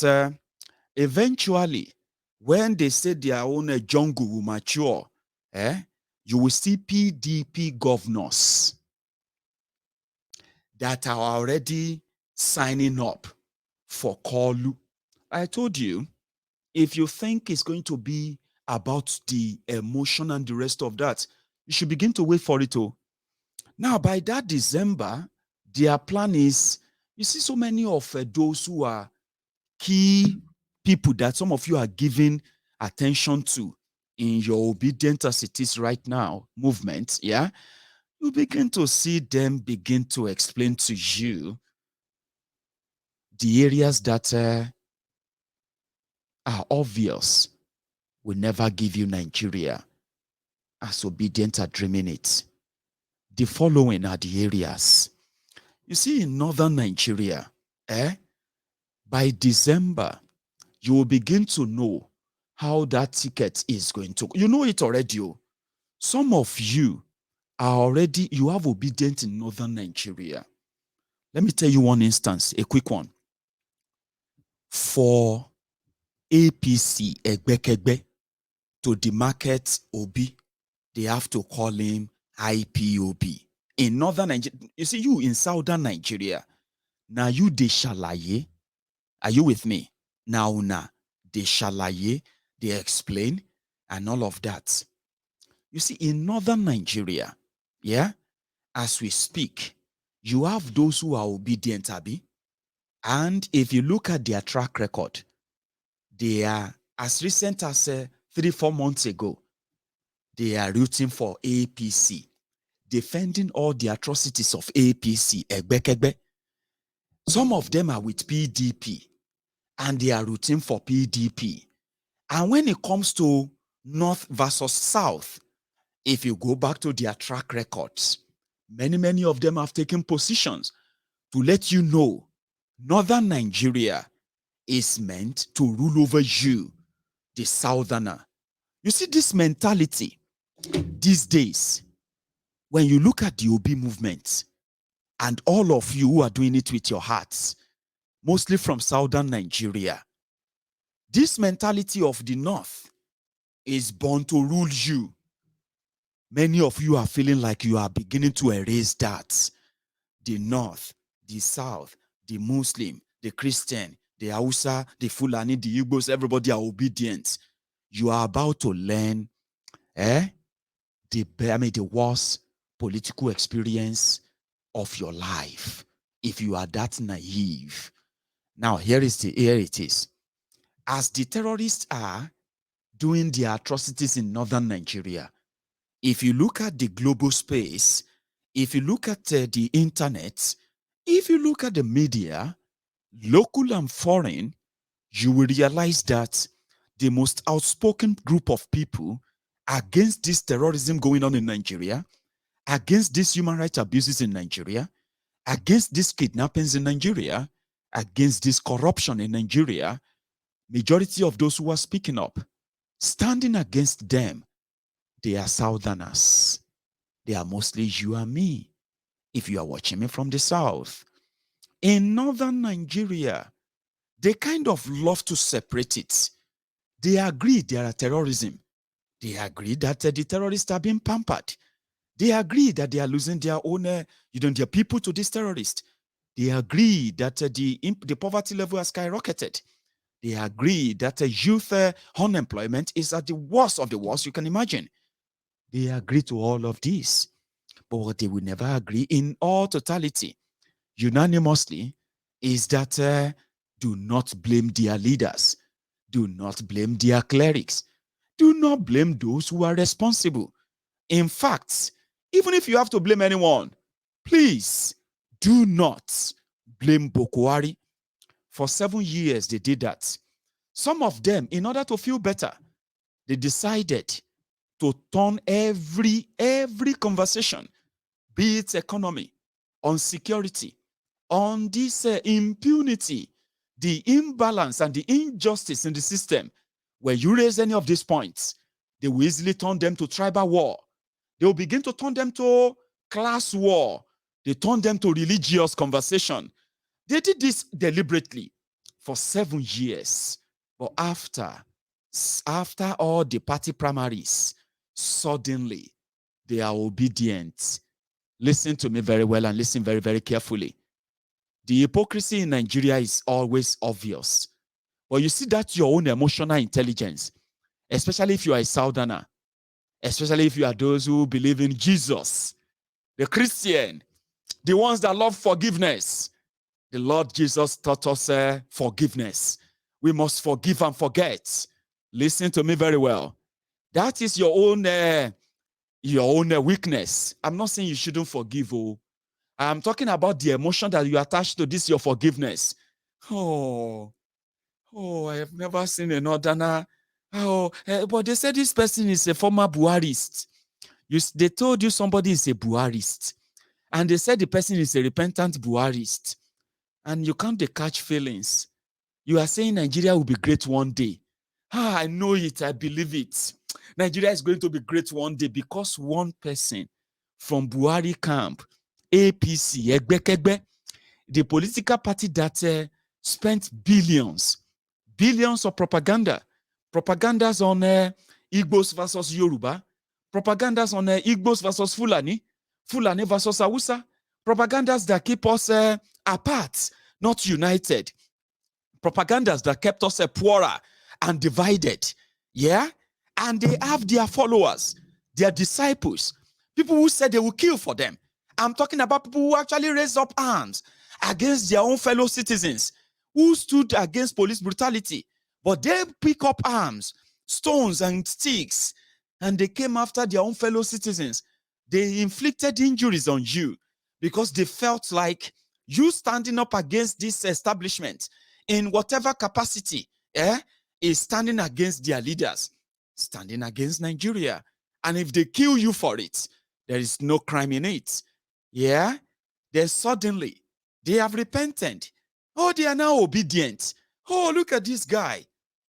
that eventually, when they say their own jungle will mature, you will see PDP governors that are already signing up for Kolu. I told you, if you think it's going to be about the emotion and the rest of that, you should begin to wait for it. Now, by that December, their plan is, you see so many of those who are key people that some of you are giving attention to in your obedient as it is right now movement, you begin to see them begin to explain to you the areas that are obvious will never give you Nigeria as obedient are dreaming it. The following are the areas. You see, in northern Nigeria, by December, you will begin to know how that ticket is going to. You know it already. Some of you are already, you have obedient in northern Nigeria. Let me tell you one instance, a quick one. For APC, Egbekegbe, to demarket Obi, they have to call him IPOB. In northern Nigeria, you see, you in southern Nigeria, now you de shalaye. Are you with me? Now, they shalaye, they explain, and all of that. You see, in northern Nigeria, as we speak, you have those who are obedient, Abi. And if you look at their track record, they are, as recent as 3-4 months ago, they are rooting for APC, defending all the atrocities of APC, Egbekegbe. Some of them are with PDP, and they are rooting for PDP. And when it comes to North versus South, if you go back to their track records, many of them have taken positions to let you know Northern Nigeria is meant to rule over you, the Southerner. You see this mentality these days, when you look at the OB movement, and all of you who are doing it with your hearts, mostly from Southern Nigeria, this mentality of the North is born to rule you. Many of you are feeling like you are beginning to erase that. The North, the South, the Muslim, the Christian, the Hausa, the Fulani, the Igbos, everybody are obedient. You are about to learn the worst political experience of your life if you are that naive. Now, here it is. As the terrorists are doing their atrocities in northern Nigeria, if you look at the global space, if you look at the internet, if you look at the media, local and foreign, you will realize that the most outspoken group of people against this terrorism going on in Nigeria, against these human rights abuses in Nigeria, against these kidnappings in Nigeria, against this corruption in Nigeria, majority of those who are speaking up, standing against them, they are Southerners. They are mostly you and me, if you are watching me from the South. In northern Nigeria, they kind of love to separate it. They agree there are terrorism. They agree that the terrorists are being pampered. They agree that they are losing their own, their people to this terrorist. They agree that the poverty level has skyrocketed. They agree that youth unemployment is at the worst of the worst you can imagine. They agree to all of this, but what they will never agree in all totality, unanimously, is that do not blame their leaders. Do not blame their clerics. Do not blame those who are responsible. In fact, even if you have to blame anyone, please do not blame Boko Haram. For 7 years, they did that. Some of them, in order to feel better, they decided to turn every conversation, be it economy, on security, on this impunity, the imbalance and the injustice in the system. When you raise any of these points, they will easily turn them to tribal war. They will begin to turn them to class war. They turn them to religious conversation. They did this deliberately for 7 years. But after all the party primaries, suddenly they are obedient. Listen to me very well and listen very, very carefully. The hypocrisy in Nigeria is always obvious. But you see that your own emotional intelligence, especially if you are a Southerner, especially if you are those who believe in Jesus, the Christian, the ones that love forgiveness. The Lord Jesus taught us forgiveness. We must forgive and forget. Listen to me very well. That is your own weakness. I'm not saying you shouldn't forgive. I'm talking about the emotion that you attach to this, your forgiveness. I have never seen a northerner. But they said this person is a former Buharist. They told you somebody is a Buharist. And they said the person is a repentant Buharist. And you can't catch feelings. You are saying Nigeria will be great one day. I know it. I believe it. Nigeria is going to be great one day because one person from Buhari camp, APC, Egbekegbe, the political party that spent billions of propagandas on Igbos versus Yoruba, propagandas on Igbos versus Fulani versus Hausa, propagandas that keep us apart, not united, propagandas that kept us poorer and divided. Yeah? And they have their followers, their disciples, people who said they will kill for them. I'm talking about people who actually raised up arms against their own fellow citizens, who stood against police brutality. But they pick up arms, stones and sticks, and they came after their own fellow citizens. They inflicted injuries on you because they felt like you standing up against this establishment in whatever capacity is standing against their leaders, standing against Nigeria. And if they kill you for it, there is no crime in it. Yeah? Then suddenly, they have repented. Oh, they are now obedient. Oh, look at this guy.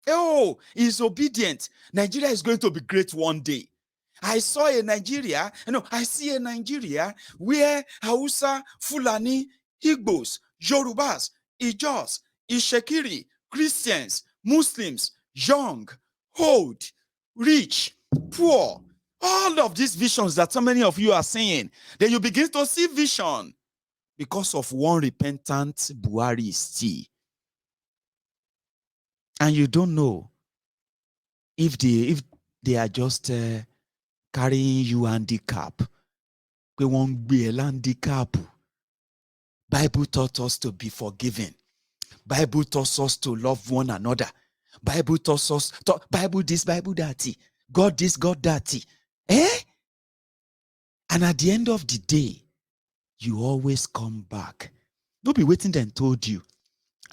Oh, he's obedient. Nigeria is going to be great one day. I see a Nigeria where Hausa, Fulani, Igbos, Yorubas, Ijos, Ishekiri, Christians, Muslims, young, old, rich, poor, all of these visions that so many of you are seeing, then you begin to see vision because of one repentant Buhari. And you don't know if they are just carrying you handicap. We won't be a handicap. Bible taught us to be forgiving. Bible taught us to love one another. Bible taught us, Bible this, Bible that. God this, God that. And at the end of the day, you always come back. Don't be waiting and told you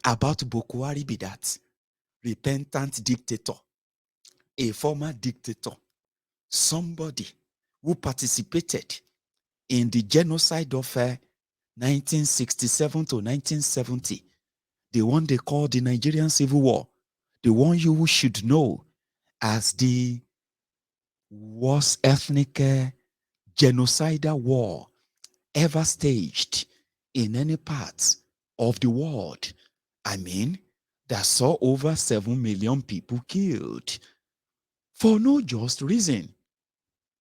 about Bokwari be that. Repentant dictator. A former dictator. Somebody who participated in the genocide of 1967 to 1970. The one they call the Nigerian Civil War. The one you should know as the worst ethnic genocidal war ever staged in any part of the world. I mean, that saw over 7 million people killed for no just reason.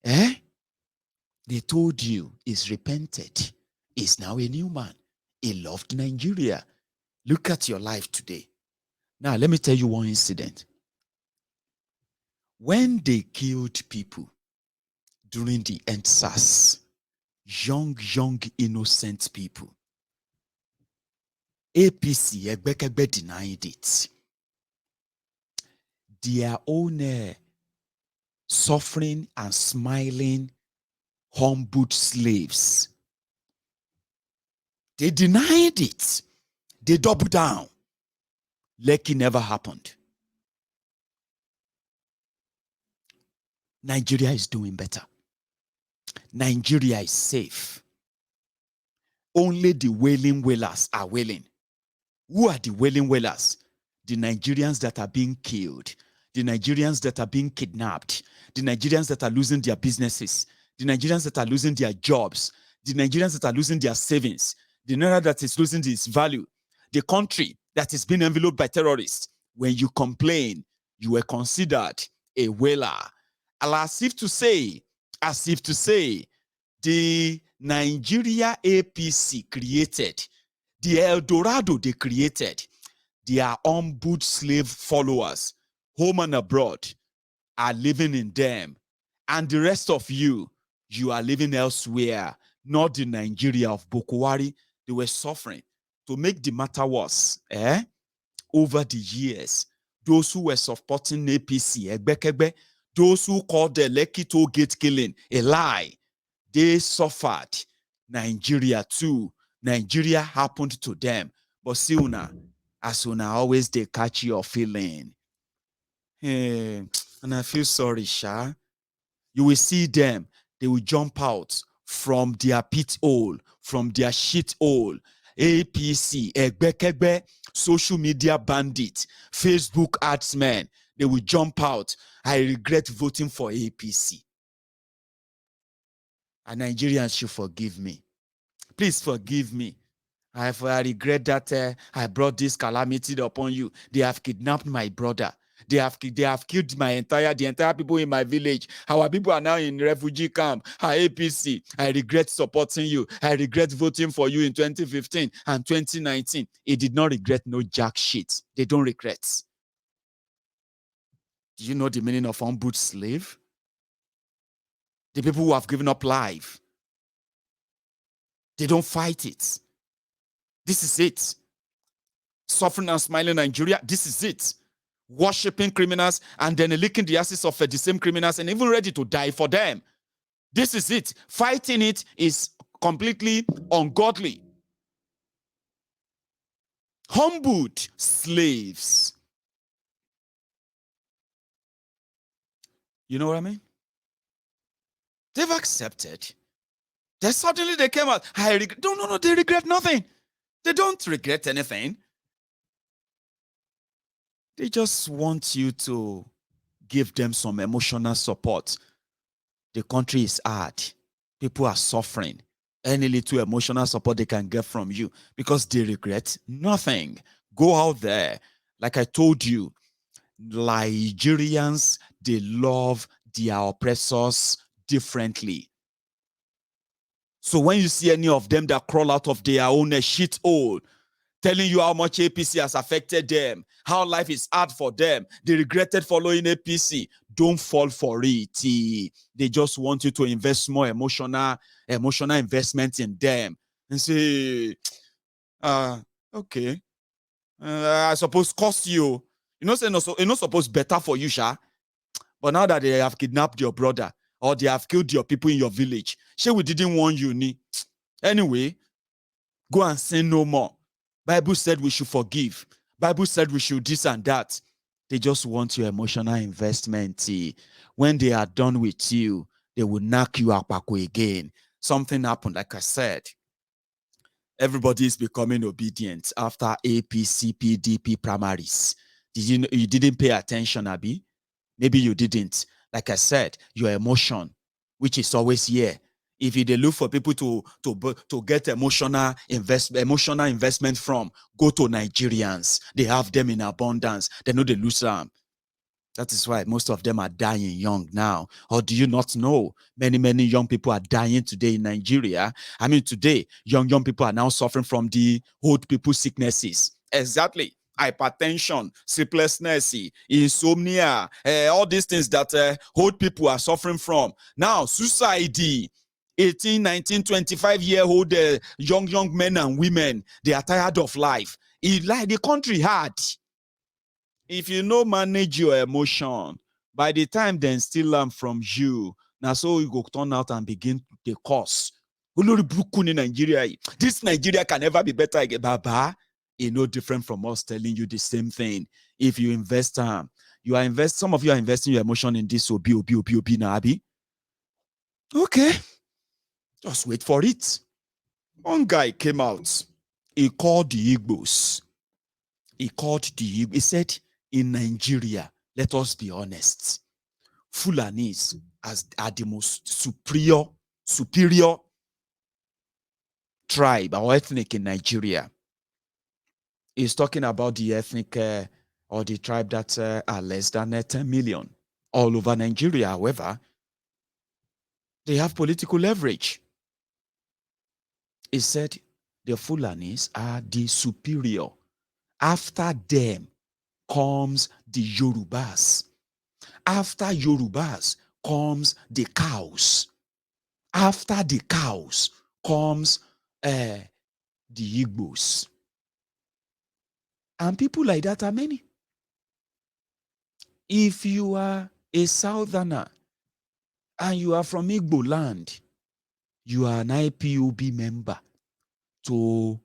They told you he's repented. He's now a new man. He loved Nigeria. Look at your life today. Now, let me tell you one incident. When they killed people during the EndSARS, young, innocent people, APC, Egbekegbe denied it. Their own suffering and smiling, humbled slaves, they denied it. They doubled down. Lekki never happened. Nigeria is doing better. Nigeria is safe. Only the wailing wailers are wailing. Who are the wailing wailers? The Nigerians that are being killed, the Nigerians that are being kidnapped, the Nigerians that are losing their businesses, the Nigerians that are losing their jobs, the Nigerians that are losing their savings, the Naira that is losing its value, the country that is being enveloped by terrorists. When you complain, you were considered a whaler. As if to say, the Nigeria APC created, the El Dorado they created, their humbled slave followers, home and abroad, are living in them. And the rest of you, you are living elsewhere, not the Nigeria of Boko Haram. They were suffering. To make the matter worse, over the years, those who were supporting APC, those who called the Lekki toll gate killing a lie, they suffered. Nigeria too. Nigeria happened to them. But see, as una always they catch your feeling. Hey, and I feel sorry, Sha. You will see them. They will jump out from their pit hole, from their shit hole. APC, Egbekegbe, social media bandit, Facebook adsmen. They will jump out. I regret voting for APC. And Nigerians should forgive me. Please forgive me. I regret that I brought this calamity upon you. They have kidnapped my brother. They have killed the entire people in my village. Our people are now in refugee camp. Our APC, I regret supporting you. I regret voting for you in 2015 and 2019. It did not regret no jack shit. They don't regret. Do you know the meaning of humbled slave? The people who have given up life. They don't fight it. This is it. Suffering and smiling Nigeria, this is it. Worshipping criminals and then licking the asses of the same criminals and even ready to die for them. This is it. Fighting it is completely ungodly. Humbled slaves. You know what I mean? They've accepted. Then suddenly they came out. No, they regret nothing. They don't regret anything. They just want you to give them some emotional support. The country is hard. People are suffering. Any little emotional support they can get from you because they regret nothing. Go out there. Like I told you, Nigerians, they love their oppressors differently. So when you see any of them that crawl out of their own shithole, telling you how much APC has affected them, how life is hard for them, they regretted following APC, don't fall for it. They just want you to invest more emotional investment in them and say, okay, I suppose cost you. You know, it's not supposed better for you, Sha. But now that they have kidnapped your brother or they have killed your people in your village, we didn't want you. Anyway, go and sin no more. Bible said we should forgive. Bible said we should this and that. They just want your emotional investment. When they are done with you, they will knock you up again. Something happened, like I said. Everybody is becoming obedient after APC, PDP primaries. You didn't pay attention, Abi? Maybe you didn't. Like I said, your emotion, which is always here. If you look for people to get emotional investment from, go to Nigerians. They have them in abundance. They know they lose them. That is why most of them are dying young now. Or do you not know? Many young people are dying today in Nigeria. I mean, today, young people are now suffering from the old people sicknesses. Exactly. Hypertension, sleeplessness, insomnia, all these things that old people are suffering from. Now, suicide, 18, 19, 25-year-old young men and women, they are tired of life. The country hard. If you no manage your emotion, by the time then steal them from you, now so you go turn out and begin the course. Nigeria. This Nigeria can never be better again. Baba, it's no different from us telling you the same thing. If you invest some of you are investing your emotion in this obi now, Abi. Okay. Just wait for it. One guy came out. He called the Igbos. He said, in Nigeria, let us be honest, Fulanis are the most superior tribe or ethnic in Nigeria. He's talking about the ethnic or the tribe that are less than 10 million all over Nigeria. However, they have political leverage. He said the Fulanis are the superior. After them comes the Yorubas. After Yorubas comes the cows. After the cows comes the Igbos. And people like that are many. If you are a southerner and you are from Igbo land, you are an IPOB member to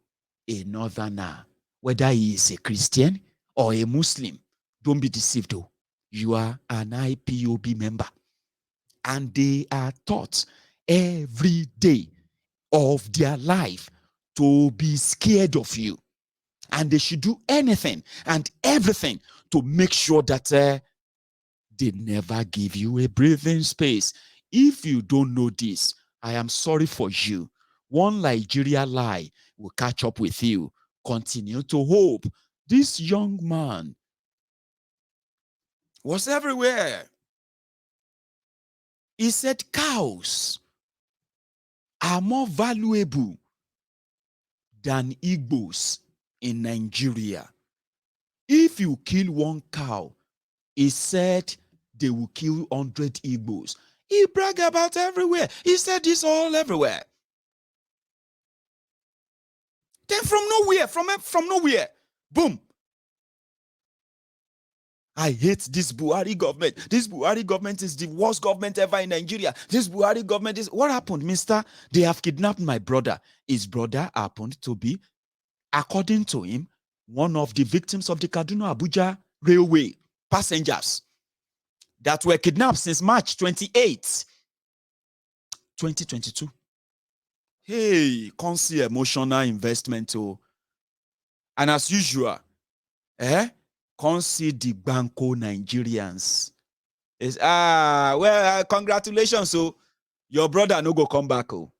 a northerner, whether he is a Christian or a Muslim. Don't be deceived though. You are an IPOB member. And they are taught every day of their life to be scared of you. And they should do anything and everything to make sure that they never give you a breathing space. If you don't know this, I am sorry for you. One Nigeria lie will catch up with you. Continue to hope. This young man was everywhere. He said cows are more valuable than Igbos in Nigeria. If you kill one cow, he said they will kill 100 Igbos. He bragged about everywhere. He said this all everywhere. Then from nowhere, from nowhere, boom. I hate this Buhari government. This Buhari government is the worst government ever in Nigeria. This Buhari government is... What happened, mister? They have kidnapped my brother. His brother happened to be, according to him, one of the victims of the Kaduna-Abuja railway passengers that were kidnapped since March 28, 2022. Hey, can't see emotional investment. Oh. And as usual, can't see the Banco Nigerians. It's, congratulations. So your brother no go come back. Oh.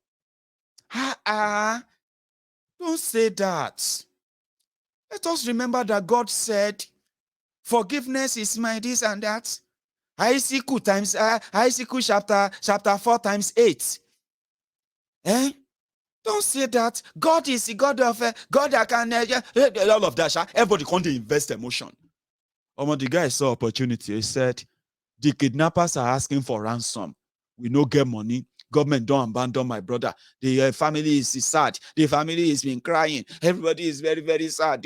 Don't say that. Let us remember that God said, forgiveness is my this and that. Atiku times Atiku chapter 4 times 8. Don't say that. God is the God of God that can all of that. Everybody can't invest emotion. The guy saw opportunity. He said, the kidnappers are asking for ransom. We no get money. Government don't abandon my brother. The family is sad. The family has been crying. Everybody is very, very sad.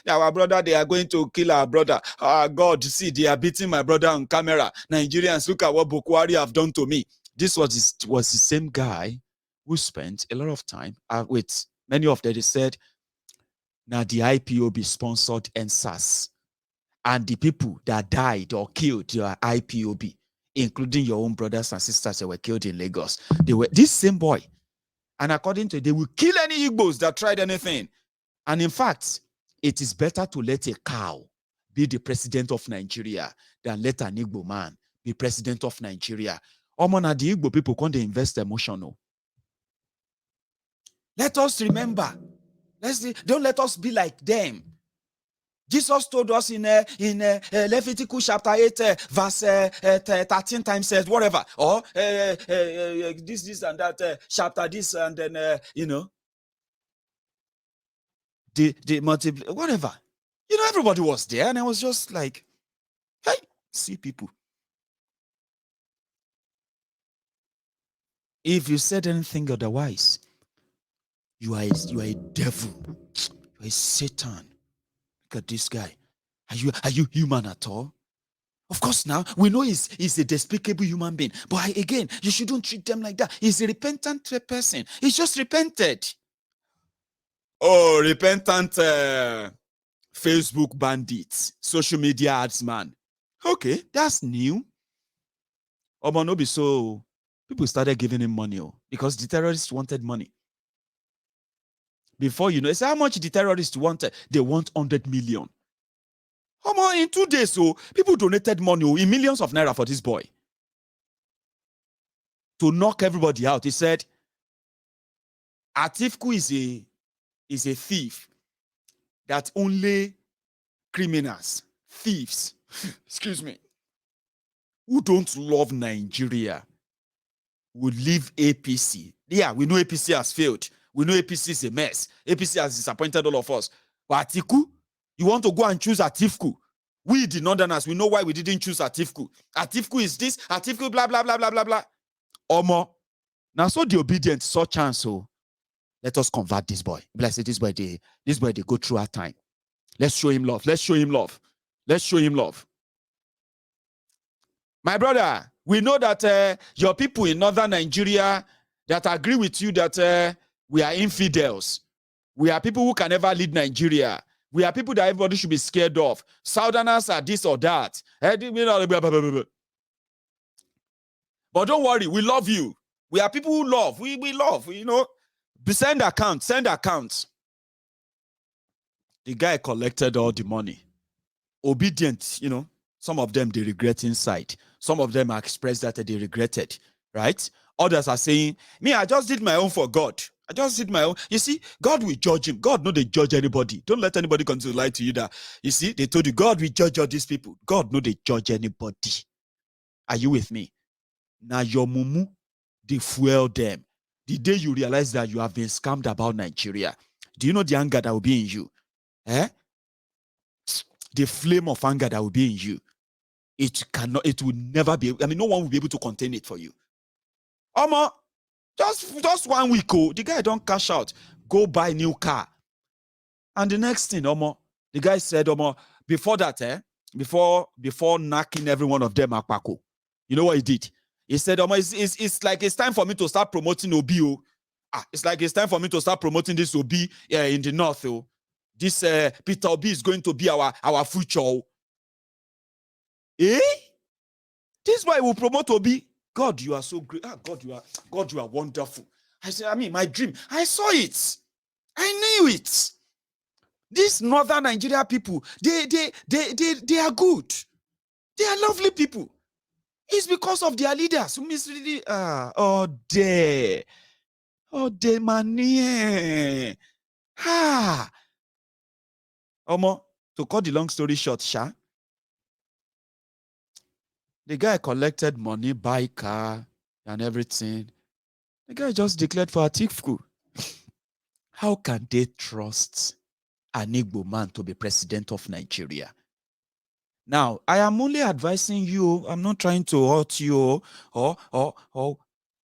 Our brother, they are going to kill our brother. God, see, they are beating my brother on camera. Nigerians, look at what Boko Haram have done to me. This was the same guy who spent a lot of time with many of them. They said, now the IPOB sponsored NSAS. And the people that died or killed your IPOB, including your own brothers and sisters that were killed in Lagos, they were this same boy. And according to it, they will kill any Igbos that tried anything. And in fact, it is better to let a cow be the president of Nigeria than let an Igbo man be president of Nigeria. The Igbo people can't invest emotional. Let us remember. Don't let us be like them. Jesus told us in Leviticus chapter 8, verse 13 times whatever, or this and that chapter, this and then, the multiple, whatever. Everybody was there, and I was just like, hey, see people. If you said anything otherwise, you are a devil. You are a Satan. Look at this guy. Are you human at all? Of course, now we know he's a despicable human being, but again, you shouldn't treat them like that. He's a repentant person. He's just repented. Oh, repentant Facebook bandits, social media ads man. Okay, that's new. Omonobi, so people started giving him money because the terrorists wanted money. Before you know, it's how much the terrorists wanted. They want 100 million. In 2 days, so people donated money in millions of naira for this boy to knock everybody out. He said, Atiku is a thief. that only criminals, thieves, excuse me, who don't love Nigeria would leave APC. Yeah, we know APC has failed. We know APC is a mess. APC has disappointed all of us. But Atiku, you want to go and choose Atiku? We, the Northerners, we know why we didn't choose Atiku. Atiku is this, Atiku, blah, blah, blah, blah, blah, blah. Omo. Now, so the obedient saw chance, so let us convert this boy. Bless it, this boy, they go through our time. Let's show him love. Let's show him love. Let's show him love. My brother, we know that your people in northern Nigeria that agree with you that we are infidels. We are people who can never lead Nigeria. We are people that everybody should be scared of. Southerners are this or that. But don't worry, we love you. We are people who love. We love, you know. Send accounts. The guy collected all the money. Obedient, you know. Some of them, they regret inside. Some of them are expressed that they regretted, right? Others are saying, me, I just did my own for God. I just did my own. You see, God will judge him. God, no, they judge anybody. Don't let anybody come to lie to you that, you see, they told you, God will judge all these people. God, no, they judge anybody. Are you with me? Now, your mumu, they fuel them. The day you realize that you have been scammed about Nigeria, do you know the anger that will be in you? The flame of anger that will be in you. It will never be, I mean, no one will be able to contain it for you. Omo, just 1 week, the guy don't cash out, go buy a new car. And the next thing, Omo, the guy said, Omo, before that, before knocking every one of them akpako, you know what he did? He said, Omo, it's like it's time for me to start promoting OBO. It's like it's time for me to start promoting this OB in the north. This Peter Obi is going to be our future. This boy will promote Obi. God, you are so great. God, you are wonderful. I said, I mean, my dream. I saw it. I knew it. These northern Nigeria people, they are good. They are lovely people. It's because of their leaders who mislead. Manie. Omo, to cut the long story short, the guy collected money, buy car, and everything. The guy just declared for Atiku. How can they trust an Igbo man to be president of Nigeria? Now, I am only advising you. I'm not trying to hurt you or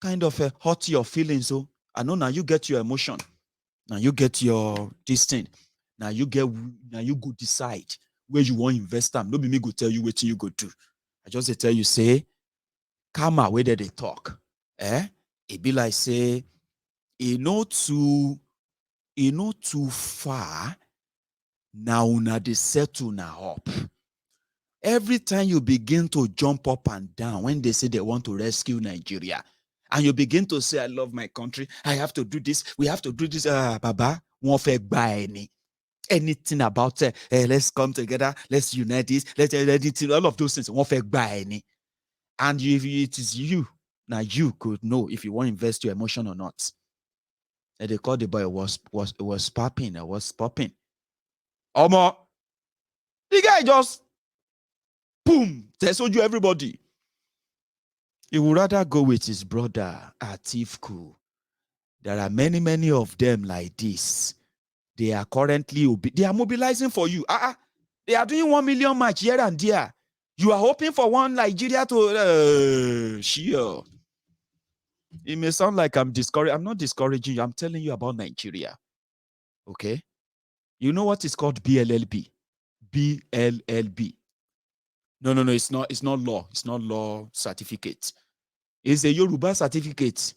kind of hurt your feelings. I know now you get your emotion. Now you get your this thing. Now you go decide where you want to invest them. Nobody me go tell you what you go do. I just tell you, say, karma, where they talk. It be like say, not too far. Now una they settle now up. Every time you begin to jump up and down when they say they want to rescue Nigeria, and you begin to say, I love my country, I have to do this, we have to do this, Baba, won't fake buy anything about let's come together, let's unite this, let's anything, all of those things, won't fake buy any. And if it is you, now you could know if you want to invest your emotion or not. And they called the boy was popping, it was popping. Omo, the guy just boom, they sold you everybody. He would rather go with his brother Atiku. There are many of them like this. They are currently they are mobilizing for you. They are doing 1 million march here and there. You are hoping for one Nigeria to sure. It may sound like I'm discouraging. I'm not discouraging you. I'm telling you about Nigeria. Okay? You know what is called BLLB? BLLB. No, it's not. It's not law. It's not law certificate. It's a Yoruba certificate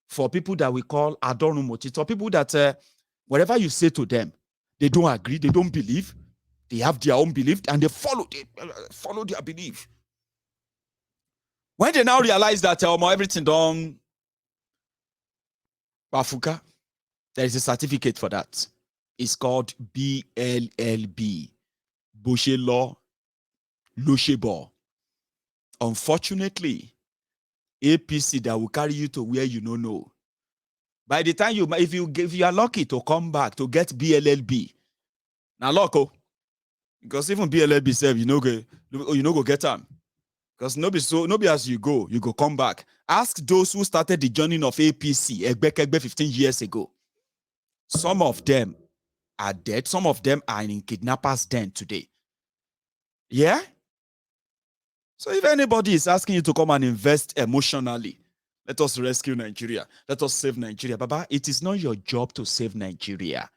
for people that we call Adorumoti. So people that whatever you say to them, they don't agree, they don't believe, they have their own belief, and they follow their belief. When they now realize that everything done Bafuka, there is a certificate for that. It's called BLLB, Boshe Law Loshebo. Unfortunately, APC that will carry you to where you don't know. By the time if you are lucky to come back to get BLLB, Now, loco, because even BLB said, you know go get them. Because nobody as you go come back. Ask those who started the journey of APC, Egbe 15 years ago. Some of them are dead. Some of them are in kidnappers' den today. Yeah? So if anybody is asking you to come and invest emotionally, let us rescue Nigeria. Let us save Nigeria. Baba, it is not your job to save Nigeria.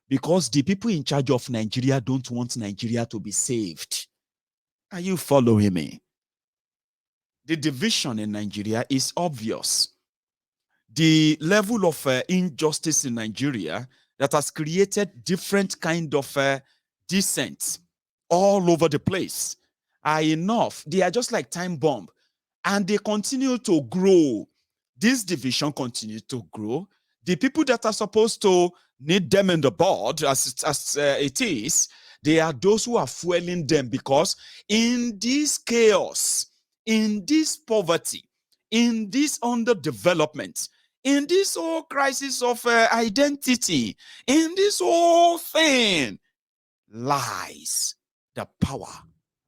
Because the people in charge of Nigeria don't want Nigeria to be saved. Are you following me? The division in Nigeria is obvious. The level of injustice in Nigeria that has created different kind of dissent all over the place are enough. They are just like time bomb, and they continue to grow. This division continues to grow. The people that are supposed to need them in the board, as it is, they are those who are fueling them, because in this chaos, in this poverty, in this underdevelopment, in this whole crisis of identity, in this whole thing, lies the power,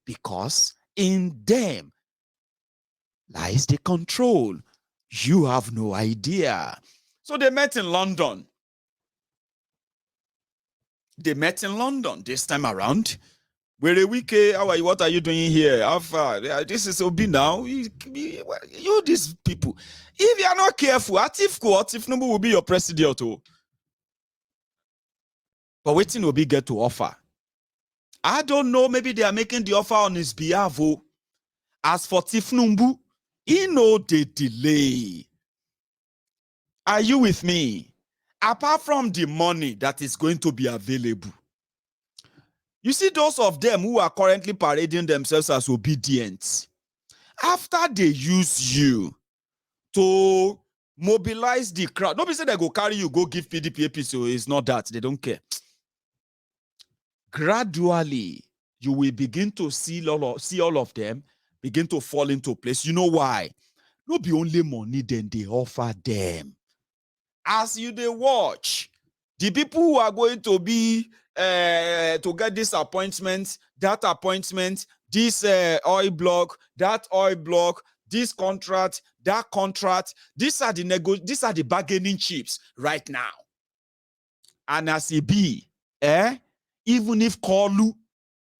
because in them lies the control. You have no idea. So they met in London. They met in London this time around. Where Wike, how are you? What are you doing here? How far? This is Obi now. You these people. If you are not careful, Atiku will be your president. But waiting Obi get to offer. I don't know. Maybe they are making the offer on his behalf. As for Tifnumbu, he know the delay. Are you with me? Apart from the money that is going to be available, you see those of them who are currently parading themselves as obedient, after they use you to mobilize the crowd, nobody said they go carry you, go give PDP APC, so it's not that. They don't care. Gradually, you will begin to see all of them begin to fall into place. You know why? No be only money then they offer them. As you they watch, the people who are going to be to get this appointment, that appointment, this oil block, that oil block, this contract, that contract, these are the bargaining chips right now. And as it be, even if Kolu,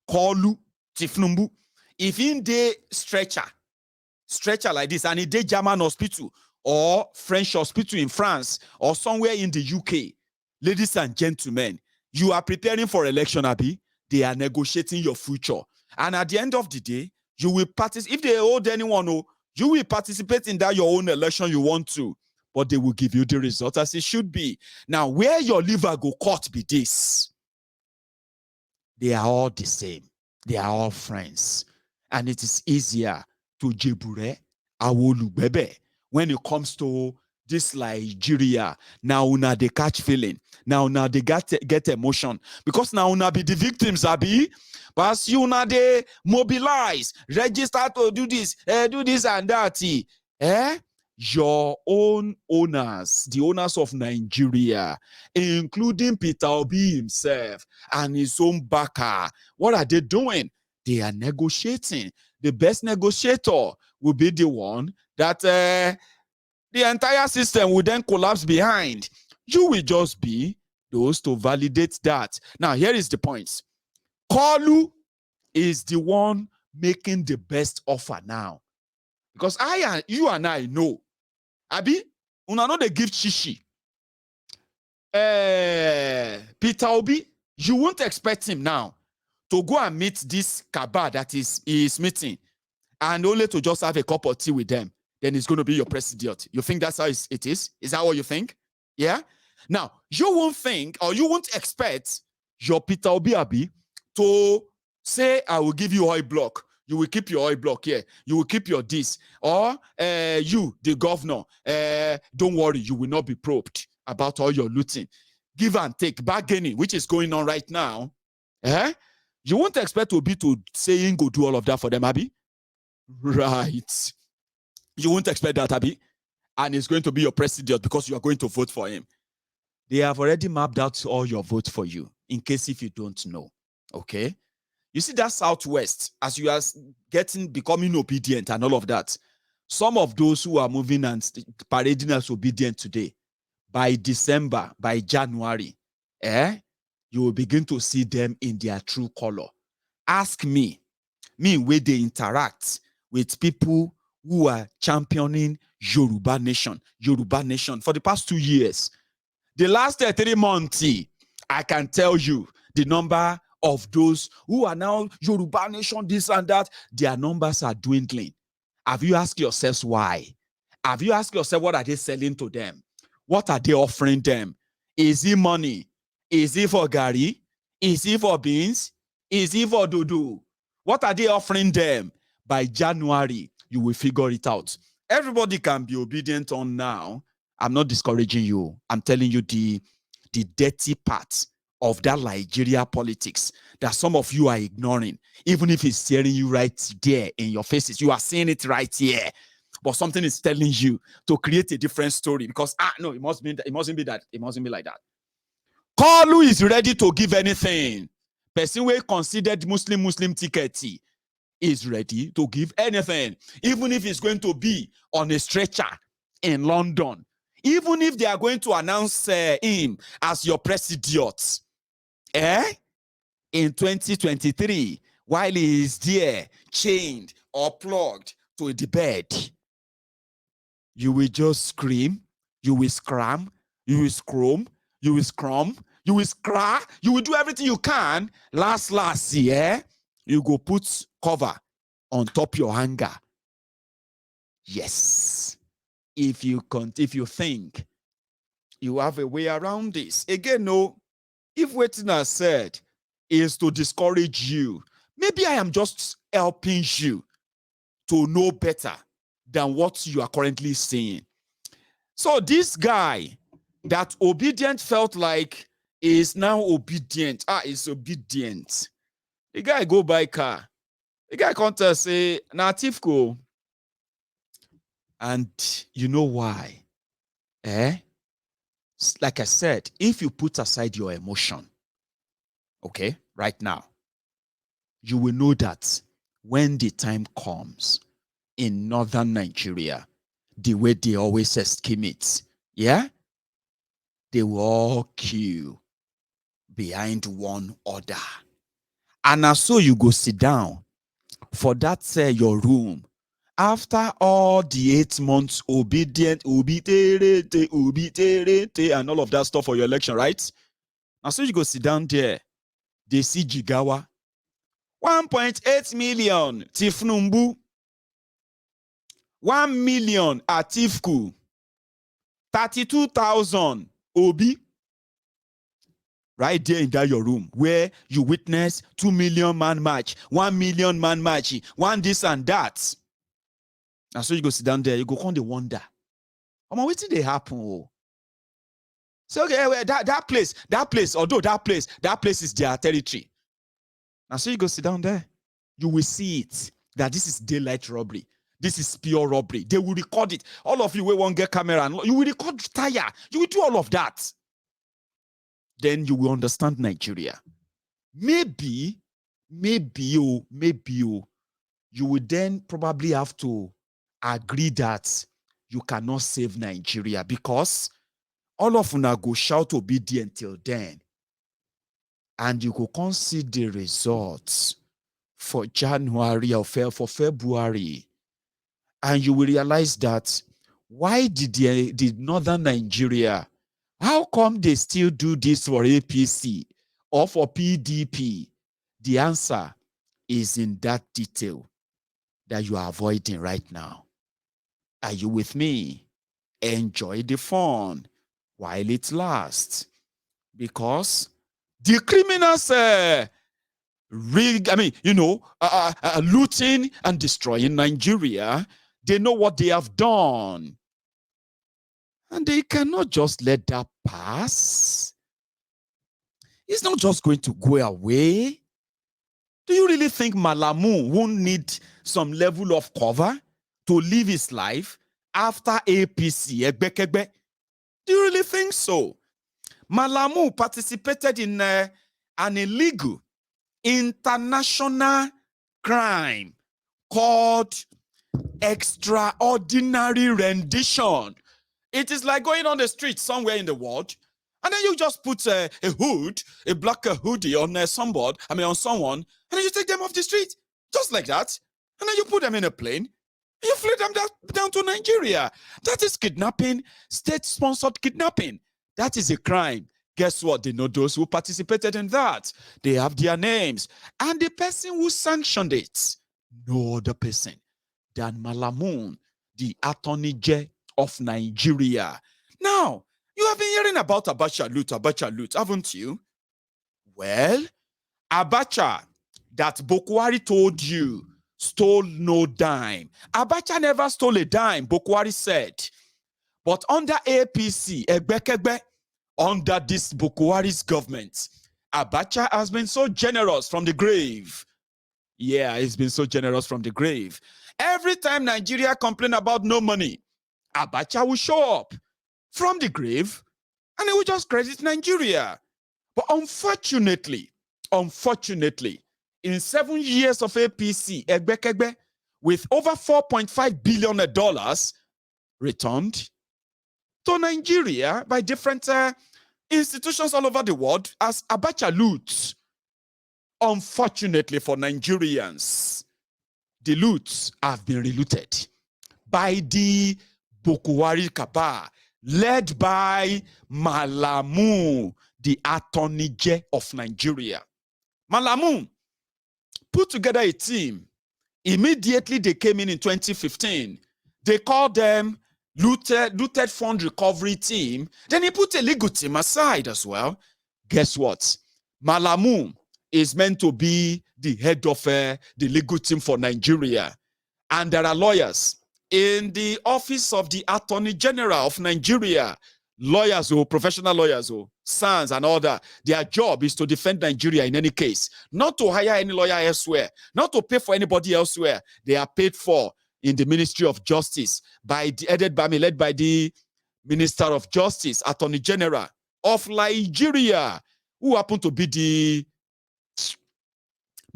Tifnumbu, if in the stretcher like this, and in the German hospital or French hospital in France or somewhere in the UK, ladies and gentlemen, you are preparing for election, Abi. They are negotiating your future. And at the end of the day, you will participate. If they hold anyone, you will participate in that your own election you want to. But they will give you the result as it should be. Now, where your liver go cut be this. They are all the same. They are all friends. And it is easier to jebure awolubebe when it comes to this Nigeria. Now una they catch feeling. Now they get emotion. Because now una be the victims, Abi. But as you now they mobilize, register to do this and that. Your own owners, the owners of Nigeria, including Peter Obi himself and his own backer, what are they doing? They are negotiating. The best negotiator will be the one that the entire system will then collapse behind. You will just be those to validate that. Now, here is the point. Kolu is the one making the best offer now. Because you and I know, Abi, una know they give shishi. Peter Obi, you won't expect him now to go and meet this cabal that is meeting and only to just have a cup of tea with them. Then he's going to be your president. You think that's how it is? Is that what you think? Yeah? Now, you won't think or you won't expect your Peter Obi Abi to say, I will give you oil block. You will keep your oil block here. You will keep your this. Or you, the governor, don't worry, you will not be probed about all your looting. Give and take, bargaining, which is going on right now. You won't expect Obi to say go do all of that for them, Abi? Right. You won't expect that, Abi? And he's going to be your president because you are going to vote for him. They have already mapped out all your votes for you. in case if you don't know. Okay. You see that Southwest, as you are becoming obedient and all of that, some of those who are moving and parading as obedient today, by December, by January, you will begin to see them in their true color. Ask me where they interact with people who are championing Yoruba Nation for the past 2 years. The last 3 months, I can tell you the number of those who are now Yoruba Nation, this and that, their numbers are dwindling. Have you asked yourselves why? Have you asked yourself what are they selling to them? What are they offering them? Is it money? Is it for Gary? Is it for beans? Is it for Dudu? What are they offering them? By January, you will figure it out. Everybody can be obedient on now. I'm not discouraging you. I'm telling you the dirty part of that Nigeria politics that some of you are ignoring, even if it's staring you right there in your faces. You are seeing it right here, but something is telling you to create a different story because no, it mustn't be like that. Kalu is ready to give anything. Person wey considered Muslim ticket is ready to give anything, even if it's going to be on a stretcher in London, even if they are going to announce him as your president in 2023 while he is there chained or plugged to the bed. You will just scream, you will scram, you will scrum, you will scrum, you will scra, you will do everything you can. Last, you go put cover on top your hanger. Yes. If you think you have a way around this. Again, no, if what I said is to discourage you, maybe I am just helping you to know better than what you are currently saying. So this guy that obedient felt like is now obedient. Is obedient. The guy go buy car. The guy can't say, nah, Atiku. And you know why? Like I said, if you put aside your emotion, okay, right now, you will know that when the time comes in northern Nigeria, the way they always scheme it, they will all queue behind one other. And so you go sit down for that your room. After all the 8 months obedient, and all of that stuff for your election, right? And so you go sit down there. They see Jigawa. 1.8 million Tifnumbu. 1 million Atiku. 32,000 Obi. Right there in that your room where you witness 2 million man march, 1 million man march, one this and that. And so you go sit down there, you go come to wonder. What did they happen? So okay, that place, although that place is their territory. And so you go sit down there, you will see it that this is daylight robbery. This is pure robbery. They will record it. All of you will won't get camera and you will record tire. You will do all of that. Then you will understand Nigeria. Maybe you would then probably have to agree that you cannot save Nigeria because all of una go shout obedient till then. And you go consider the results for January or for February. And you will realize that why did northern Nigeria, how come they still do this for APC or for PDP? The answer is in that detail that you are avoiding right now. Are you with me? Enjoy the fun while it lasts. Because the criminals looting and destroying Nigeria, they know what they have done. And they cannot just let that pass. It's not just going to go away. Do you really think Malamu won't need some level of cover to live his life after APC? Do you really think so? Malamu participated in an illegal international crime called extraordinary rendition. It is like going on the street somewhere in the world, and then you just put a hood, a black hoodie on on someone, and then you take them off the street, just like that, and then you put them in a plane, and you fly them down to Nigeria. That is kidnapping, state-sponsored kidnapping. That is a crime. Guess what? They know those who participated in that. They have their names. And the person who sanctioned it, no other person than Malamun, the Attorney General of Nigeria. Now, you have been hearing about Abacha loot, haven't you? Well, Abacha, that Bokwari told you, stole no dime. Abacha never stole a dime, Bokwari said. But under APC, Egbekegbe, under this Bokwari's government, Abacha has been so generous from the grave. Yeah, he's been so generous from the grave. Every time Nigeria complain about no money, Abacha will show up from the grave and he will just credit Nigeria. But unfortunately, in 7 years of APC, Egbekegbe, with over $4.5 billion returned to Nigeria by different institutions all over the world as Abacha loot. Unfortunately for Nigerians, the loots have been relooted by the Bokwari Kapa, led by Malamu, the Attorney General of Nigeria. Malamu put together a team. Immediately they came in 2015. They called them looted fund recovery team. Then he put a legal team aside as well. Guess what? Malamu is meant to be the head of the legal team for Nigeria. And there are lawyers in the office of the Attorney General of Nigeria. Lawyers, professional lawyers, SANS and all that. Their job is to defend Nigeria in any case. Not to hire any lawyer elsewhere. Not to pay for anybody elsewhere. They are paid for in the Ministry of Justice, led by the Minister of Justice, Attorney General of Nigeria, who happened to be the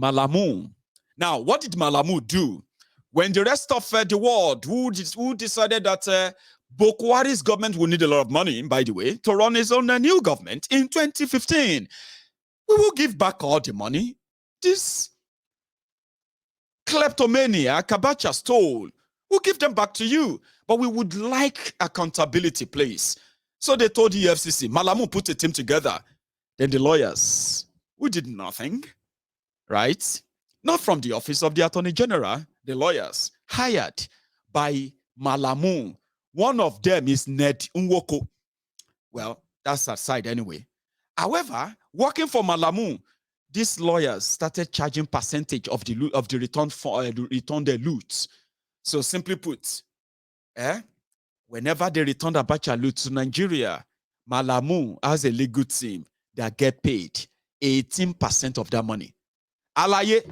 Malamu. Now, what did Malamu do? When the rest of the world, who decided that Bokwari's government will need a lot of money, by the way, to run his own new government in 2015, we will give back all the money this kleptomania Abacha stole. We'll give them back to you, but we would like accountability, please. So they told the EFCC, Malamu put a team together. Then the lawyers, who did nothing, right? Not from the office of the Attorney General, the lawyers hired by Malamu. One of them is Ned Nwoko. Well, that's aside anyway. However, working for Malamu, these lawyers started charging percentage of the return their loot. So simply put, whenever they return Abacha loot to Nigeria, Malamu has a legal team that get paid 18% of that money. Alaye,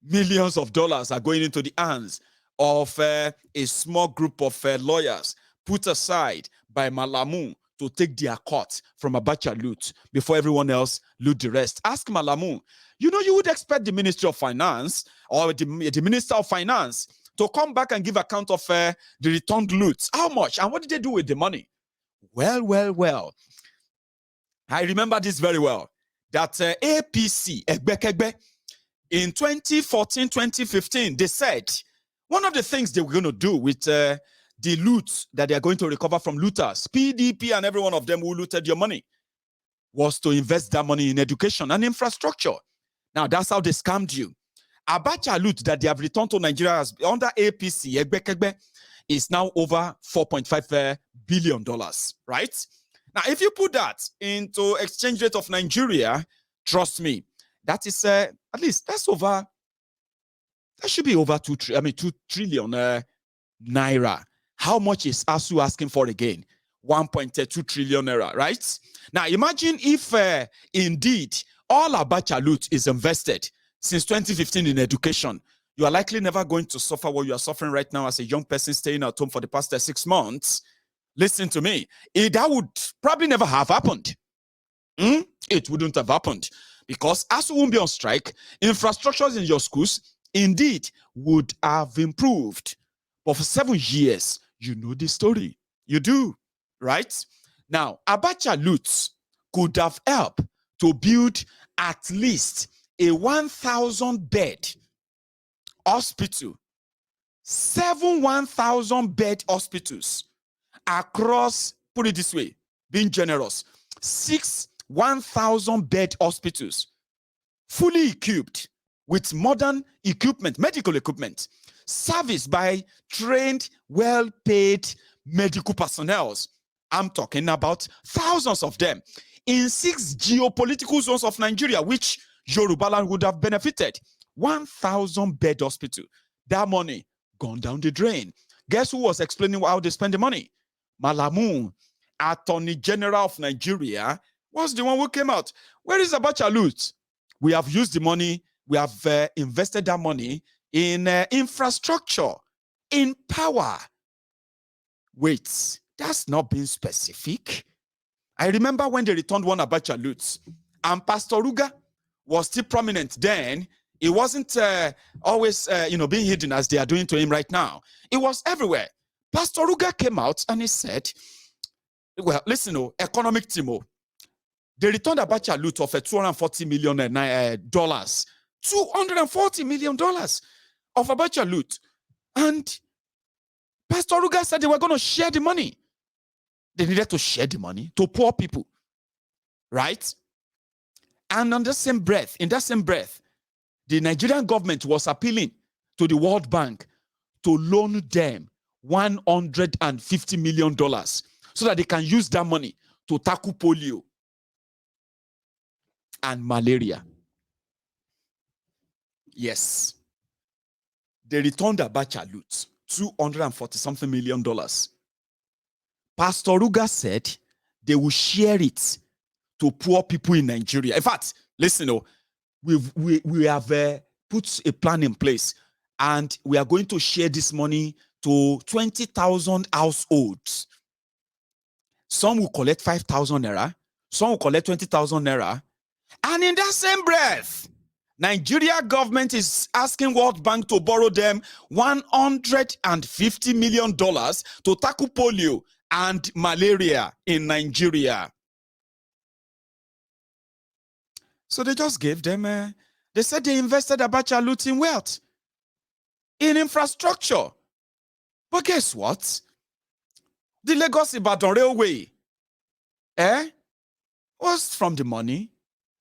millions of dollars are going into the hands of a small group of lawyers put aside by Malamu to take their cut from Abacha loot before everyone else loot the rest. Ask Malamu. You know, you would expect the Ministry of Finance or the Minister of Finance to come back and give account of the returned loot. How much? And what did they do with the money? Well. I remember this very well. That APC, Egbekegbe, in 2014, 2015, they said one of the things they were going to do with the loot that they are going to recover from looters, PDP and every one of them who looted your money, was to invest that money in education and infrastructure. Now, that's how they scammed you. Abacha loot that they have returned to Nigeria under APC, Egbekegbe, is now over $4.5 billion, right? Now, if you put that into exchange rate of Nigeria, trust me, that is at least that should be over 2 trillion naira. How much is ASU asking for again? 1.2 trillion naira, right? Now, imagine if indeed all Abacha loot is invested since 2015 in education. You are likely never going to suffer what you are suffering right now as a young person staying at home for the past 6 months. Listen to me. That would probably never have happened. It wouldn't have happened. Because as we won't be on strike, infrastructures in your schools indeed would have improved. But for 7 years, you know the story. You do, right? Now, Abacha loot could have helped to build at least a 1,000 bed hospital, 7 1,000 bed hospitals across, put it this way, being generous, 6 1,000 bed hospitals, fully equipped with modern equipment, medical equipment, serviced by trained, well-paid medical personnel. I'm talking about thousands of them in 6 geopolitical zones of Nigeria, which Yorubaland would have benefited. 1,000 bed hospital. That money gone down the drain. Guess who was explaining how they spend the money? Malamu, Attorney General of Nigeria, was the one who came out. Where is Abacha loot? We have used the money. We have invested that money in infrastructure, in power. Wait, that's not being specific. I remember when they returned one Abacha loot, and Pastor Ruga was still prominent then. It wasn't always, being hidden as they are doing to him right now. It was everywhere. Pastor Ruga came out and he said, well, listen, economic team, they returned Abacha loot of $240 million. $240 million of Abacha loot. And Pastor Ruga said they were going to share the money. They needed to share the money to poor people. Right? And in that same breath, the Nigerian government was appealing to the World Bank to loan them $150 million so that they can use that money to tackle polio and malaria. Yes. They returned Abacha loot, $240-something million. Pastor Ruga said they will share it to poor people in Nigeria. In fact, listen, we have put a plan in place, and we are going to share this money to 20,000 households. Some will collect 5,000 naira, some will collect 20,000 naira, and in that same breath, Nigeria government is asking World Bank to borrow them $150 million to tackle polio and malaria in Nigeria. So they just gave them, they said they invested Abacha loot in wealth, in infrastructure. But guess what? The Lagos-Ibadan Railway was from the money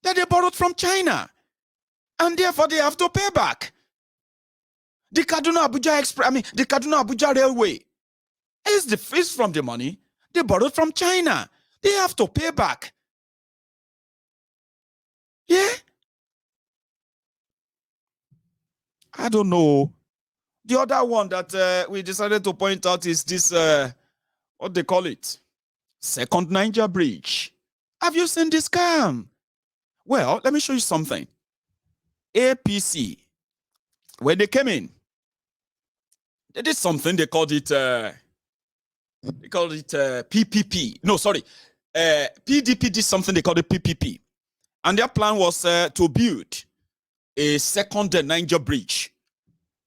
that they borrowed from China. And therefore they have to pay back. The the Kaduna-Abuja Railway is from the money they borrowed from China. They have to pay back. Yeah? I don't know. The other one that we decided to point out is this, what they call it? Second Niger Bridge. Have you seen this scam? Well, let me show you something. APC, when they came in, they did something. They called it PPP. No, sorry. PDP did something they called it PPP. And their plan was to build a second Niger bridge.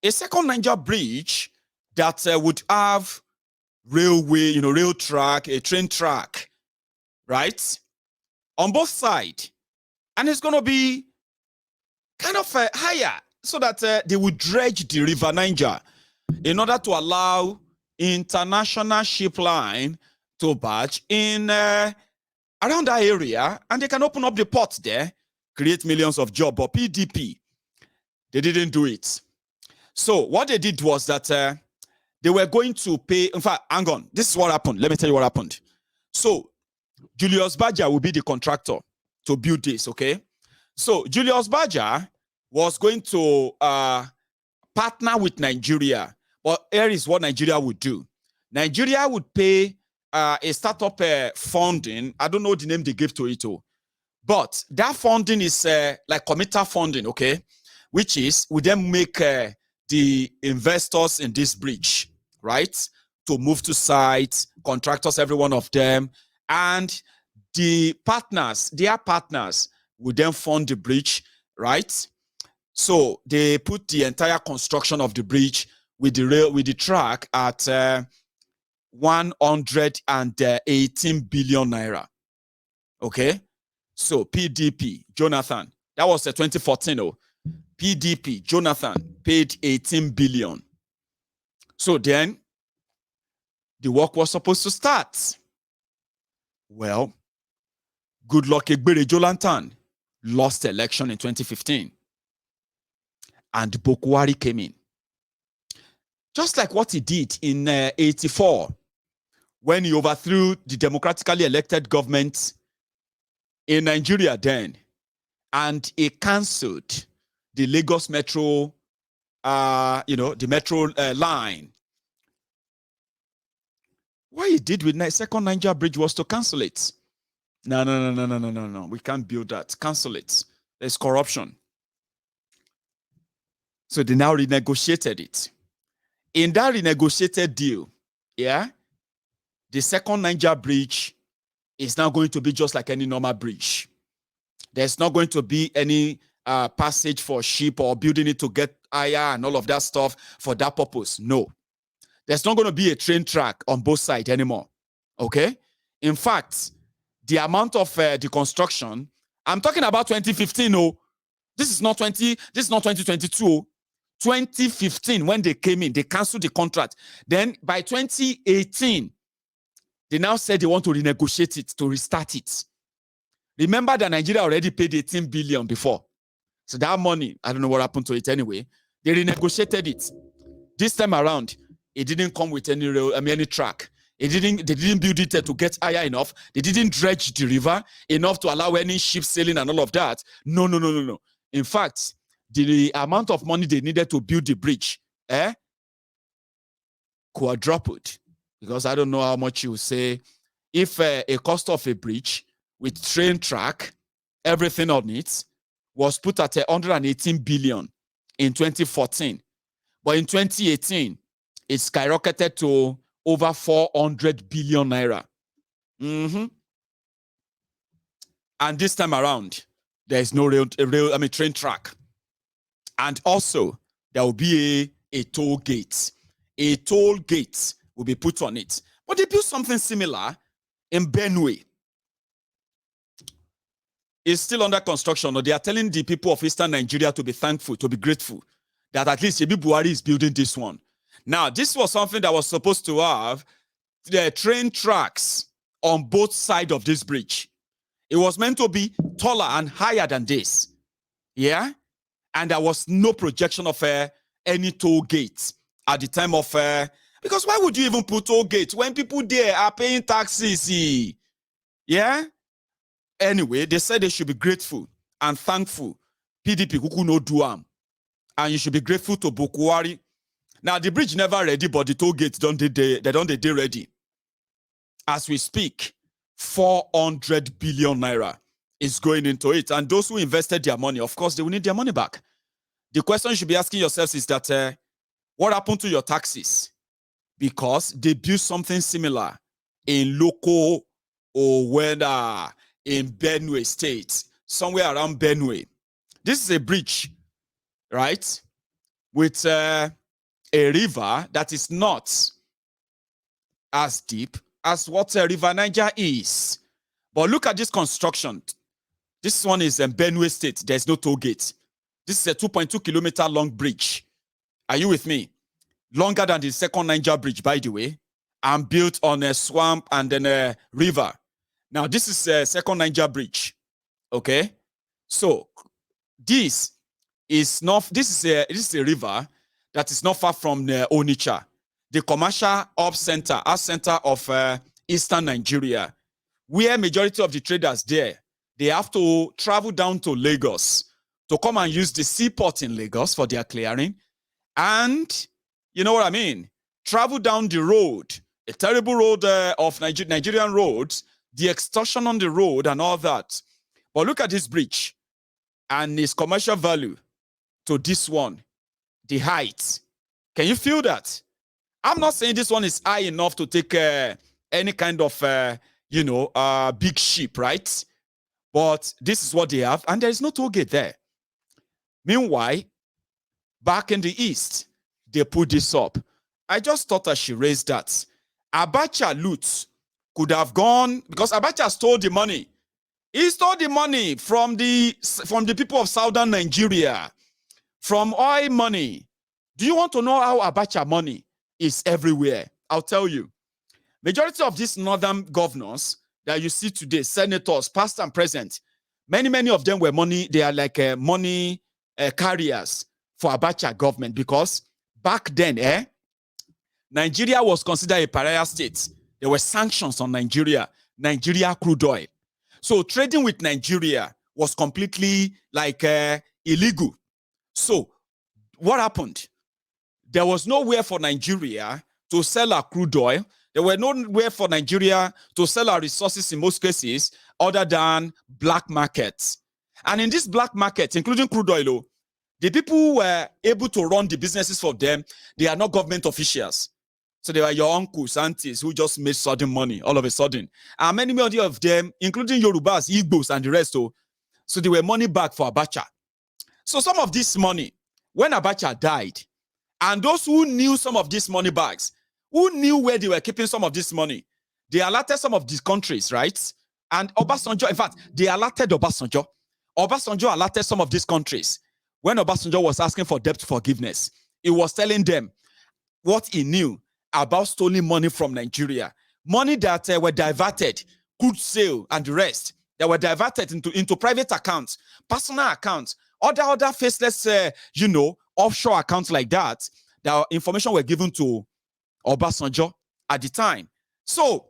A second Niger bridge that would have railway, rail track, a train track, right? On both sides. And it's going to be kind of higher so that they would dredge the river Niger in order to allow international ship line to barge in around that area, and they can open up the port there, create millions of jobs. But PDP, they didn't do it. So what they did was that they were going to pay. In fact, hang on. This is what happened. Let me tell you what happened. So Julius Baja will be the contractor to build this, okay? So Julius Baja was going to partner with Nigeria. But here is what Nigeria would do. Nigeria would pay a startup funding. I don't know the name they gave to it, but that funding is like committal funding, okay? Which is, we then make the investors in this bridge, right? To move to sites, contractors, every one of them, and the partners, their partners, will then fund the bridge, right? So they put the entire construction of the bridge with the track at 118 billion naira. Okay, so PDP Jonathan, that was 2014. Oh, PDP Jonathan paid 18 billion. So then the work was supposed to start. Well, Goodluck Egbere Jonathan lost the election in 2015, and Bokwari came in. Just like what he did in 84, when he overthrew the democratically elected government in Nigeria then, and he cancelled the Lagos Metro, the Metro line. What he did with the second Niger bridge was to cancel it. No. We can't build that. Cancel it. There's corruption. So they now renegotiated it. In that renegotiated deal, the second Niger bridge is now going to be just like any normal bridge. There's not going to be any passage for ship or building it to get higher and all of that stuff for that purpose. No. There's not going to be a train track on both sides anymore. Okay? In fact, the amount of the construction, I'm talking about 2015. Oh, this is not 2022. 2015, when they came in, they canceled the contract. Then by 2018, they now said they want to renegotiate it, to restart it. Remember that Nigeria already paid 18 billion before. So that money, I don't know what happened to it anyway. They renegotiated it. This time around, it didn't come with any track. They didn't build it to get higher enough. They didn't dredge the river enough to allow any ship sailing and all of that. No. In fact, the amount of money they needed to build the bridge, quadrupled. Because I don't know how much you say. If a cost of a bridge with train track, everything on it, was put at 118 billion in 2014. But in 2018, it skyrocketed to over 400 billion naira. And this time around, there is no train track. And also, there will be a toll gate. A toll gate will be put on it. But they built something similar in Benue. It's still under construction. Or they are telling the people of Eastern Nigeria to be thankful, to be grateful, that at least Shebi Buhari is building this one. Now, this was something that was supposed to have the train tracks on both sides of this bridge. It was meant to be taller and higher than this. Yeah? And there was no projection of any toll gates at the time of... because why would you even put toll gates when people there are paying taxes? Yeah? Anyway, they said they should be grateful and thankful. PDP kuku no duam. And you should be grateful to Bokwari. Now, the bridge never ready, but the toll gates they ready. As we speak, 400 billion naira is going into it. And those who invested their money, of course, they will need their money back. The question you should be asking yourselves is that, what happened to your taxes? Because they built something similar in Loko or whether in Benue State, somewhere around Benue. This is a bridge, right? With a river that is not as deep as what River Niger is. But look at this construction. This one is in Benue State. There's no toll gate. This is a 2.2 kilometer long bridge. Are you with me? Longer than the second Niger bridge, by the way, and built on a swamp and then a river. Now, this is a second Niger bridge. Okay? So, this is a river that is not far from Onitsha, the commercial hub center, of Eastern Nigeria, where majority of the traders there, they have to travel down to Lagos to come and use the seaport in Lagos for their clearing. And, you know what I mean? Travel down the road, a terrible road of Nigerian roads, the extortion on the road and all that. But look at this bridge and its commercial value to this one, the height. Can you feel that? I'm not saying this one is high enough to take any kind of, big ship, right? But this is what they have, and there is no toll gate there. Meanwhile, back in the East, they put this up. I just thought I should raise that. Abacha loot could have gone, because Abacha stole the money. He stole the money from the people of southern Nigeria, from oil money. Do you want to know how Abacha money is everywhere? I'll tell you. Majority of these northern governors that you see today, senators, past and present, many of them were money. They are like money carriers for Abacha government, because back then, Nigeria was considered a pariah state. There were sanctions on Nigeria crude oil. So trading with Nigeria was completely like illegal. So what happened? There was nowhere for Nigeria to sell our crude oil. There were nowhere for Nigeria to sell our resources in most cases other than black markets. And in this black market, including crude oil, the people who were able to run the businesses for them, they are not government officials. So they were your uncles, aunties who just made sudden money all of a sudden. And many of them, including Yorubas, Igbos, and the rest, so they were money back for Abacha. So some of this money, when Abacha died, and those who knew some of these money bags, who knew where they were keeping some of this money, they alerted some of these countries, right? And Obasanjo, in fact, they alerted Obasanjo. Obasanjo alerted some of these countries. When Obasanjo was asking for debt forgiveness, he was telling them what he knew about stolen money from Nigeria. Money that were diverted, crude sale and the rest, that were diverted into private accounts, personal accounts, other faceless, offshore accounts like that, that information were given to Obasanjo at the time. So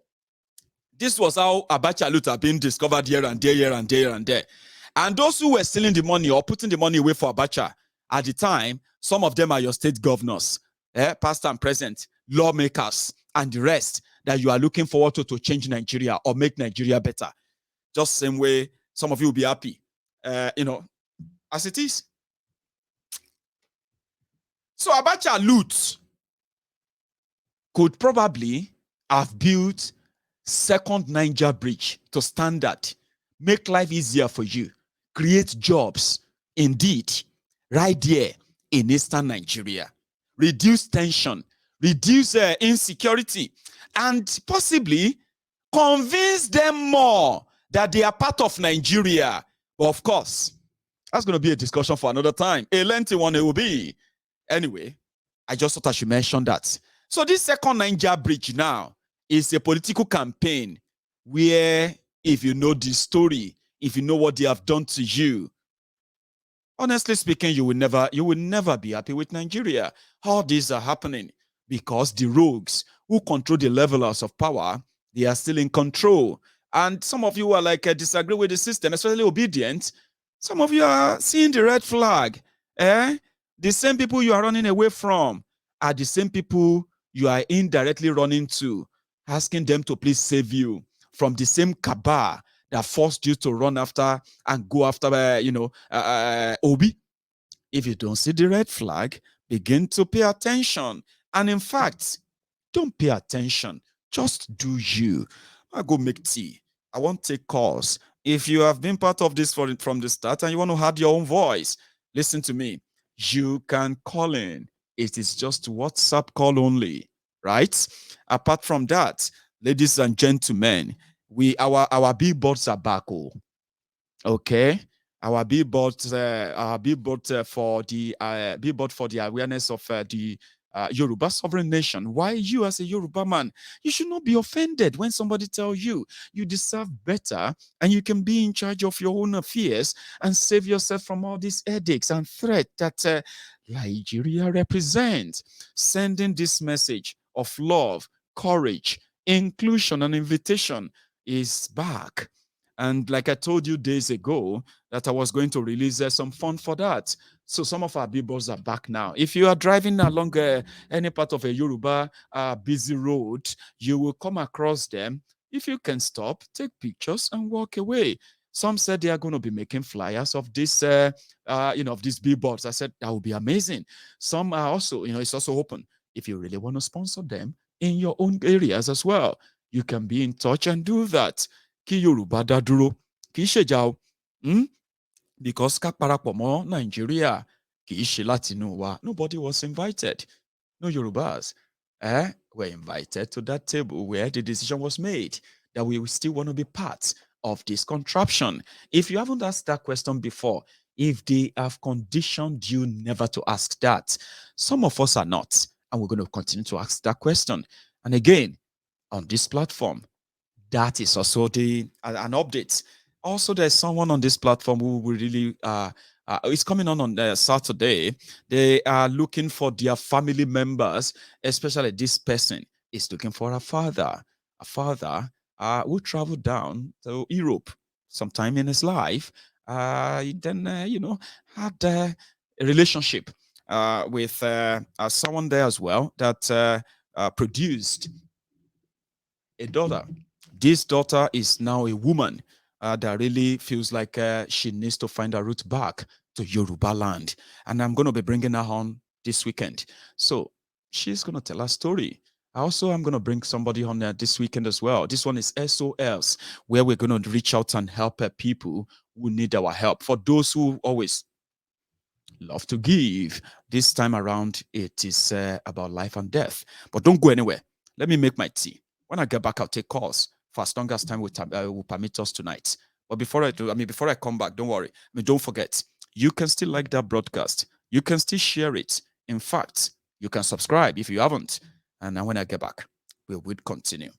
this was how Abacha loot had been discovered here and there. And those who were stealing the money or putting the money away for Abacha at the time, some of them are your state governors, past and present, lawmakers, and the rest that you are looking forward to change Nigeria or make Nigeria better. Just same way some of you will be happy, as it is. So Abacha loot could probably have built second Niger bridge to standard, make life easier for you, create jobs, indeed, right there in eastern Nigeria, reduce tension, reduce insecurity, and possibly convince them more that they are part of Nigeria. But of course, that's going to be a discussion for another time. A lengthy one it will be. Anyway, I just thought I should mention that. So this second Niger bridge now is a political campaign where, if you know the story, if you know what they have done to you, honestly speaking, you will never be happy with Nigeria. All these are happening because the rogues who control the levels of power, they are still in control. And some of you are like disagree with the system, especially obedient. Some of you are seeing the red flag. The same people you are running away from are the same people you are indirectly running to, asking them to please save you from the same cabal that forced you to run after and go after, Obi. If you don't see the red flag, begin to pay attention. And in fact, don't pay attention. Just do you. I go make tea. I won't take calls. If you have been part of this from the start and you want to have your own voice, listen to me. You can call in. It is just WhatsApp call only, right? Apart from that, ladies and gentlemen, our billboards are back. Okay, our billboard for the awareness of the Yoruba sovereign nation. Why you, as a Yoruba man, you should not be offended when somebody tells you you deserve better and you can be in charge of your own affairs and save yourself from all these headaches and threat that Nigeria represents. Sending this message of love, courage, inclusion, and invitation is back. And like I told you days ago, that I was going to release some fund for that. So some of our billboards are back now. If you are driving along any part of a Yoruba busy road, you will come across them. If you can stop, take pictures and walk away. Some said they are going to be making flyers of this, of these billboards. I said that would be amazing. Some are also, it's also open. If you really want to sponsor them in your own areas as well, you can be in touch and do that. Kí Yorùbá dá dúró, kì í ṣèjà o. Because ká parapọ̀ mọ́ Nàìjíríà kì í ṣe látinú wa. Nobody was invited. No Yorubas were invited to that table where the decision was made that we still want to be part of this contraption. If you haven't asked that question before, if they have conditioned you never to ask that, some of us are not, and we're going to continue to ask that question. And again, on this platform, that is also an update. Also, there's someone on this platform who will really it's coming on Saturday. They are looking for their family members, especially this person is looking for a father who traveled down to Europe sometime in his life. Then had a relationship with someone there as well that produced a daughter. This daughter is now a woman that really feels like she needs to find her route back to Yoruba land. And I'm going to be bringing her on this weekend. So she's going to tell her story. I'm going to bring somebody on this weekend as well. This one is SOS, where we're going to reach out and help people who need our help. For those who always love to give, this time around, it is about life and death. But don't go anywhere. Let me make my tea. When I get back, I'll take calls for as long as time will permit us tonight. But before I come back, don't worry. Don't forget, you can still like that broadcast. You can still share it. In fact, you can subscribe if you haven't. And then when I get back, we will continue.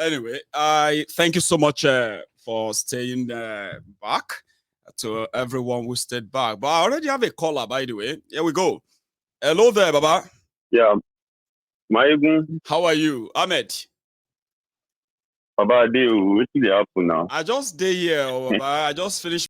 Anyway, I thank you so much for staying back, to everyone who stayed back. But I already have a caller, by the way. Here we go. Hello there, Baba. Yeah. How are you, Ahmed? Baba, what did happen now? I just stay here, Baba. I just finished